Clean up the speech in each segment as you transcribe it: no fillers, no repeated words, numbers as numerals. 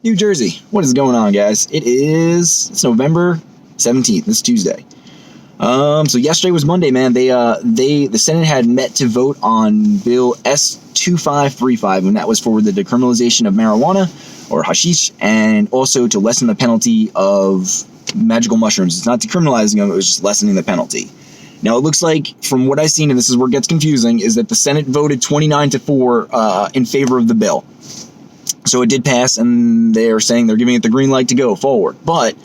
New Jersey. What is going on, guys? It's November 17th. This Tuesday. So yesterday was Monday, man. The Senate had met to vote on Bill S-2535, and that was for the decriminalization of marijuana or hashish, and also to lessen the penalty of magical mushrooms. It's not decriminalizing them; it was just lessening the penalty. Now, it looks like, from what I've seen, and this is where it gets confusing, is that the Senate voted 29-4 in favor of the bill. So it did pass, and they're saying they're giving it the green light to go forward. But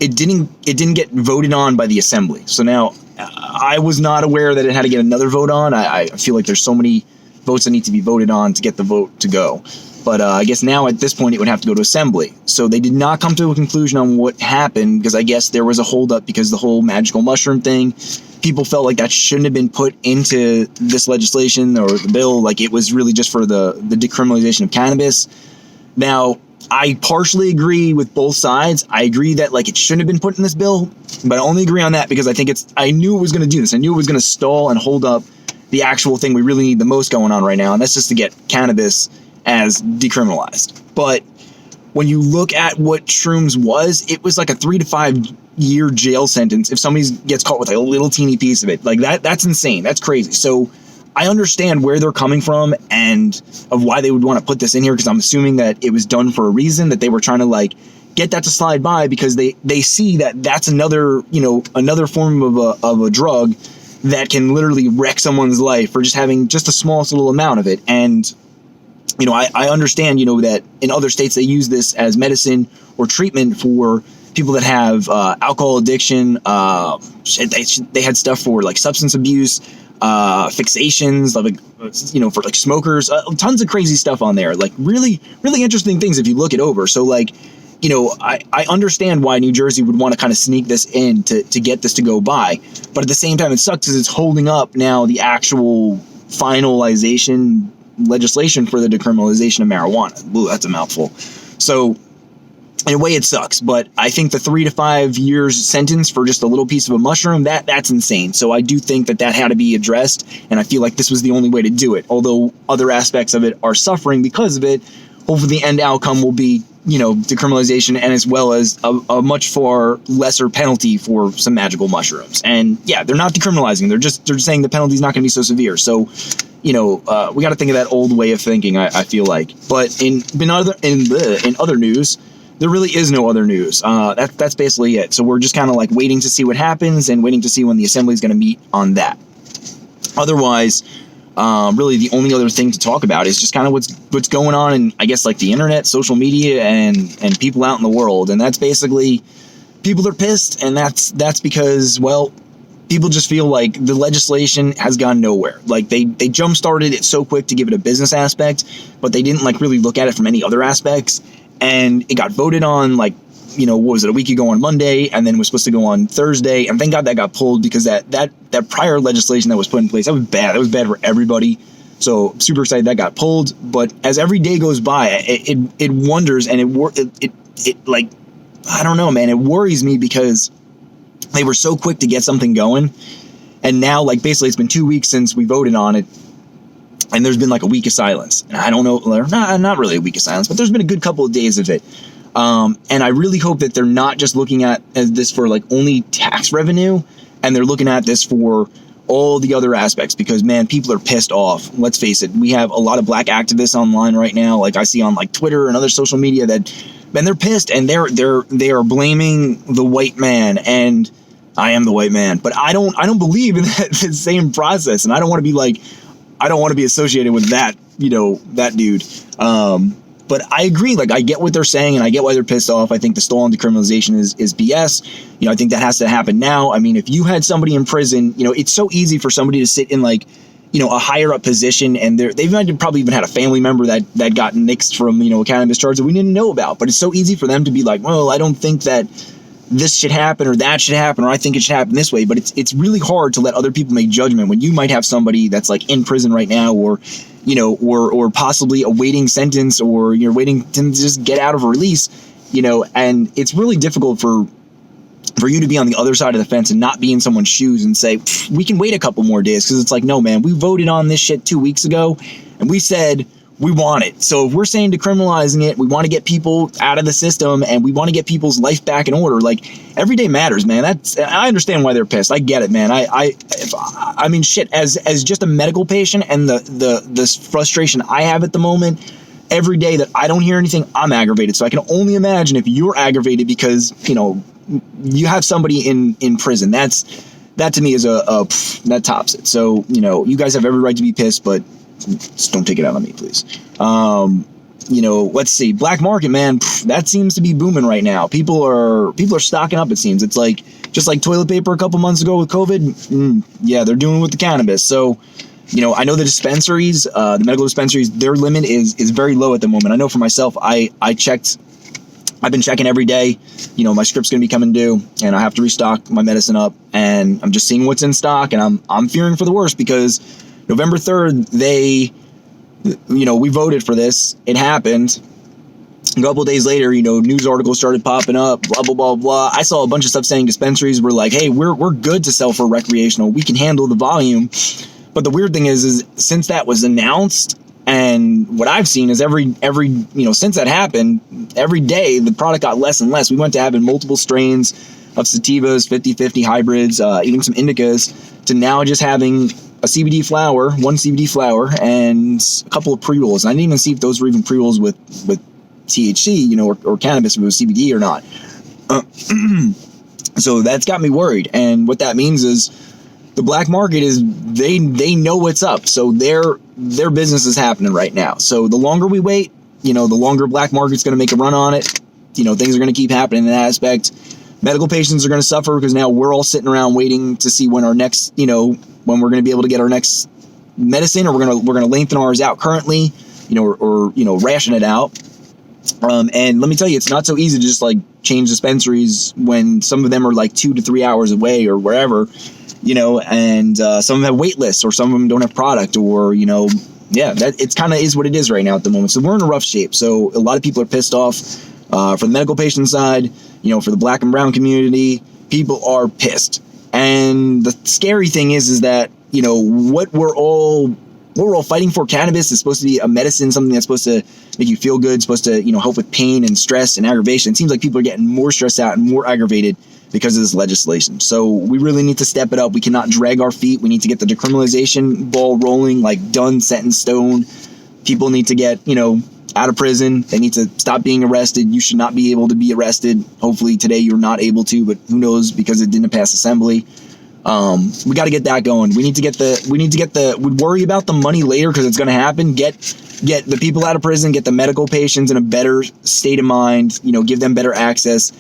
it didn't get voted on by the Assembly. So now, I was not aware that it had to get another vote on. I feel like there's so many votes that need to be voted on to get the vote to go. But I guess now at this point it would have to go to Assembly. So they did not come to a conclusion on what happened, because I guess there was a holdup because the whole magical mushroom thing. People felt like that shouldn't have been put into this legislation or the bill. Like, it was really just for the decriminalization of cannabis. Now, I partially agree with both sides. I agree that it shouldn't have been put in this bill, but I only agree on that because I knew it was going to do this. I knew it was going to stall and hold up the actual thing we really need the most going on right now, and that's just to get cannabis as decriminalized. But when you look at what shrooms was, it was like a 3 to 5 year jail sentence if somebody gets caught with a little teeny piece of it. Like, that's insane. That's crazy. So I understand where they're coming from and of why they would want to put this in here, because I'm assuming that it was done for a reason, that they were trying to get that to slide by, because they see that that's another form of a drug that can literally wreck someone's life for just having just the smallest little amount of it. And I understand, that in other states they use this as medicine or treatment for people that have alcohol addiction. They had stuff for substance abuse, fixations, for smokers. Tons of crazy stuff on there. Really, really interesting things if you look it over. So I understand why New Jersey would want to kind of sneak this in to get this to go by. But at the same time, it sucks because it's holding up now the actual finalization legislation for the decriminalization of marijuana. Ooh, that's a mouthful. So in a way it sucks, but I think the 3 to 5 years sentence for just a little piece of a mushroom, that's insane. So I do think that had to be addressed, and I feel like this was the only way to do it. Although other aspects of it are suffering because of it, hopefully the end outcome will be, decriminalization, and as well as a much far lesser penalty for some magical mushrooms. And yeah, they're not decriminalizing. They're just saying the penalty's not going to be so severe. So we got to think of that old way of thinking, I feel like. But in other news, there really is no other news. That's basically it. So we're just kind of waiting to see what happens and waiting to see when the Assembly is going to meet on that. Otherwise, really the only other thing to talk about is just kind of what's going on in, I guess, the internet, social media, and people out in the world. And that's basically, people are pissed, and that's because, well, people just feel like the legislation has gone nowhere. They jump started it so quick to give it a business aspect, but they didn't really look at it from any other aspects. And it got voted on what was it, a week ago on Monday, and then was supposed to go on Thursday. And thank God that got pulled, because that prior legislation that was put in place, that was bad. That was bad for everybody. So I'm super excited that got pulled. But as every day goes by, it wonders, and it I don't know, man. It worries me because they were so quick to get something going, and now basically it's been 2 weeks since we voted on it, and there's been a week of silence. And I don't know, not really a week of silence, but there's been a good couple of days of it. And I really hope that they're not just looking at this for only tax revenue, and they're looking at this for all the other aspects, because man, people are pissed off. Let's face it. We have a lot of black activists online right now. I see on Twitter and other social media that, man, they're pissed, and they are blaming the white man, and I am the white man, but I don't believe in that same process, and I don't want to be associated with that, that dude. But I agree. I get what they're saying, and I get why they're pissed off. I think the stolen decriminalization is BS. I think that has to happen now. I mean, if you had somebody in prison, it's so easy for somebody to sit in a higher up position, and they've probably even had a family member that got nixed from, a cannabis charge that we didn't know about. But it's so easy for them to be well, I don't think that this should happen, or that should happen, or I think it should happen this way. But it's really hard to let other people make judgment when you might have somebody that's in prison right now, or or possibly awaiting sentence, or you're waiting to just get out of a release, and it's really difficult for you to be on the other side of the fence and not be in someone's shoes and say, we can wait a couple more days, because it's no, man, we voted on this shit 2 weeks ago, and we said we want it. So if we're saying decriminalizing it, we want to get people out of the system and we want to get people's life back in order. Like, every day matters, man. I understand why they're pissed. I get it, man. I mean, shit, as just a medical patient and the frustration I have at the moment, every day that I don't hear anything, I'm aggravated. So I can only imagine if you're aggravated because, you know, you have somebody in prison. That to me is that tops it. So, you know, you guys have every right to be pissed, but just don't take it out on me, please. You know, let's see. Black market, man, that seems to be booming right now. People are stocking up, it seems. It's like, just like toilet paper a couple months ago with COVID. Yeah, they're doing it with the cannabis. So, you know, I know the dispensaries, the medical dispensaries, their limit is very low at the moment. I know for myself, I've been checking every day. You know, my script's going to be coming due and I have to restock my medicine up, and I'm just seeing what's in stock, and I'm fearing for the worst because November 3rd, we voted for this. It happened. A couple of days later, you know, news articles started popping up, blah, blah, blah, blah. I saw a bunch of stuff saying dispensaries were like, hey, we're good to sell for recreational. We can handle the volume. But the weird thing is since that was announced, and what I've seen is since that happened, every day the product got less and less. We went to having multiple strains of sativas, 50-50 hybrids, even some indicas, to now just having one CBD flower, and a couple of pre-rolls. And I didn't even see if those were even pre-rolls with THC, you know, or cannabis, if it was CBD or not. So that's got me worried. And what that means is the black market is, they know what's up. So their business is happening right now. So the longer we wait, you know, the longer black market's going to make a run on it. You know, things are going to keep happening in that aspect. Medical patients are going to suffer because now we're all sitting around waiting to see when our next, you know, when we're going to be able to get our next medicine, or we're going to lengthen ours out currently, you know, or you know, ration it out. And let me tell you, it's not so easy to just like change dispensaries when some of them are like 2 to 3 hours away or wherever, you know, and some of them have wait lists, or some of them don't have product, or, you know, yeah, that it's kind of is what it is right now at the moment. So we're in a rough shape. So a lot of people are pissed off. For the medical patient side, you know, for the black and brown community, people are pissed. And the scary thing is that, you know, what we're all fighting for, cannabis is supposed to be a medicine, something that's supposed to make you feel good, supposed to, you know, help with pain and stress and aggravation. It seems like people are getting more stressed out and more aggravated because of this legislation. So we really need to step it up. We cannot drag our feet. We need to get the decriminalization ball rolling, like done, set in stone. People need to get, you know, out of prison. They need to stop being arrested. You should not be able to be arrested. Hopefully today you're not able to, but who knows, because it didn't pass assembly. We got to get that going. We worry about the money later because it's going to happen. Get the people out of prison, get the medical patients in a better state of mind, you know, give them better access,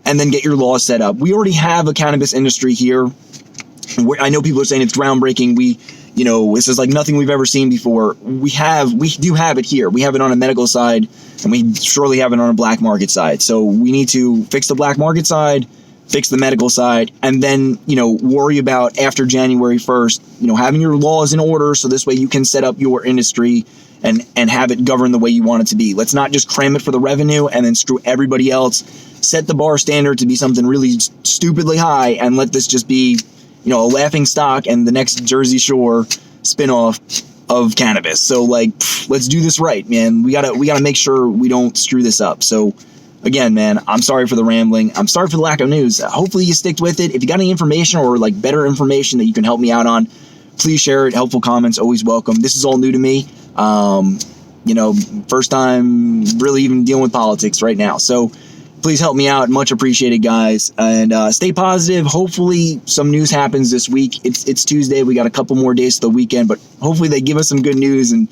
and then get your laws set up. We already have a cannabis industry here. I know people are saying it's groundbreaking. You know, this is like nothing we've ever seen before. We do have it here. We have it on a medical side, and we surely have it on a black market side. So we need to fix the black market side, fix the medical side, and then, you know, worry about after January 1st, you know, having your laws in order so this way you can set up your industry and have it govern the way you want it to be. Let's not just cram it for the revenue and then screw everybody else. Set the bar standard to be something really stupidly high, and let this just be, you know, a laughing stock and the next Jersey Shore spinoff of cannabis. So like, let's do this right, man. We gotta make sure we don't screw this up. So again, man, I'm sorry for the rambling. I'm sorry for the lack of news. Hopefully you stick with it. If you got any information or like better information that you can help me out on, please share it. Helpful comments, always welcome. This is all new to me. You know, first time really even dealing with politics right now. So please help me out. Much appreciated, guys. And stay positive. Hopefully some news happens this week. It's Tuesday. We got a couple more days to the weekend, but hopefully they give us some good news and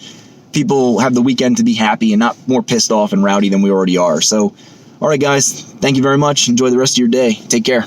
people have the weekend to be happy and not more pissed off and rowdy than we already are. So, all right, guys. Thank you very much. Enjoy the rest of your day. Take care.